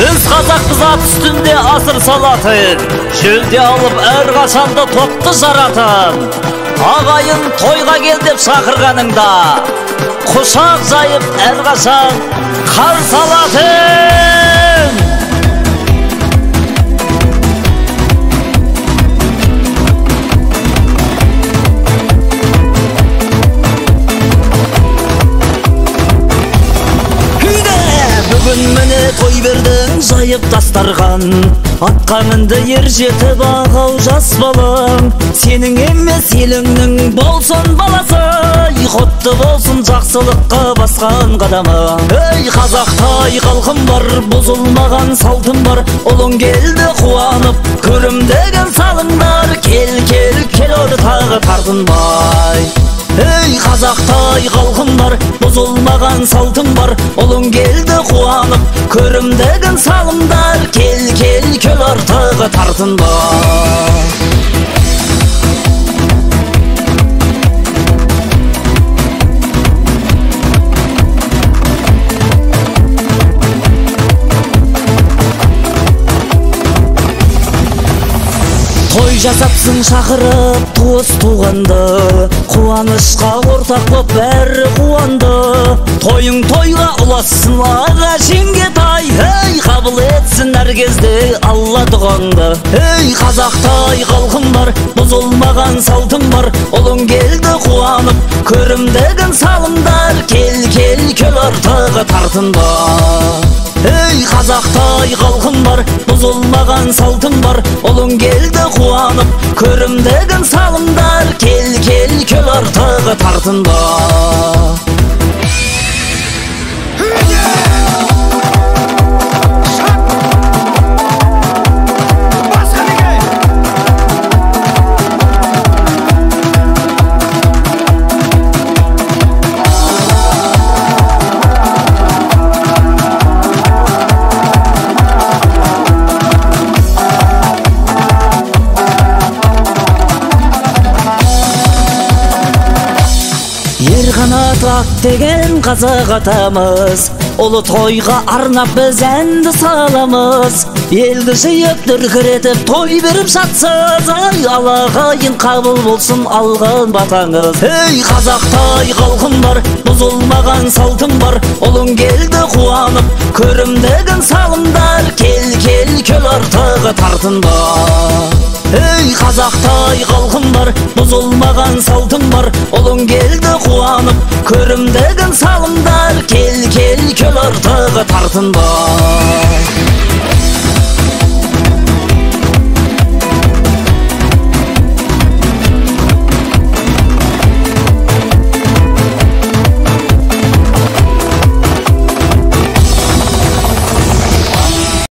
Biz Kazak'ız at üstünde asır salatın, jölde alıp er kaçanda toptu jaratın. Ağayın toyga gel dep şakırganыңda, kuşak jayıp er kaçan kar salatın. Бүгін міне той бердің жайып дастархан, атқаныңды ер жетіп ағау жас балам. Сенің емес еліңнің болсын баласы, құтты болсын жақсылыққа басқан қадамы. Ей қазақтай халқым бар, бұзылмаған салтым бар, ұлың келді қуанып, көрімдеген салыңдар. Кел, кел, кел оды тағы тартынбай. Ey Қазақтай халқым бар, бұзылмаған салтым бар, ұлың келді қуанып, көрімдеген салымдар. Кел, кел, кел артығы тартынба. Той жасапсың шақырып туыс туғанды, қуанышқа ортақ боп бәрі қуанды. Тойың тойға ұласын аға жеңге тай, ей қабыл етсін әр кезде алла дұғаңды. Ей қазақтай халқым бар, бұзылмаған салтым бар, ұлың келді қуанып, көрімдеген салымдар. Кел, кел, кел артығы тартынба. Ей қазақтай халқым бар, бұзылмаған салтым бар, ұлың келді қуанып, көрімдеген салымдар. Кел, кел, кел артығы тартынба. Ерғанат ақ деген қазақ атамыз, ұлы тойға арнап біз әнді саламыз. Елді жиып дүркіретіп той беріп жатсыз, ай алағайын қабыл болсын алған батаңыз. Ей қазақтай халқым бар, бұзылмаған салтым бар, ұлың келді қуанып, көрімдеген салымдар. Кел, кел, кел артығы тартынба. Ей қазақтай халқым бар, бұзылмаған салтым бар, ұлың келді қуанып, көрімдеген салымдар. Кел, кел, кел артығы тартынба.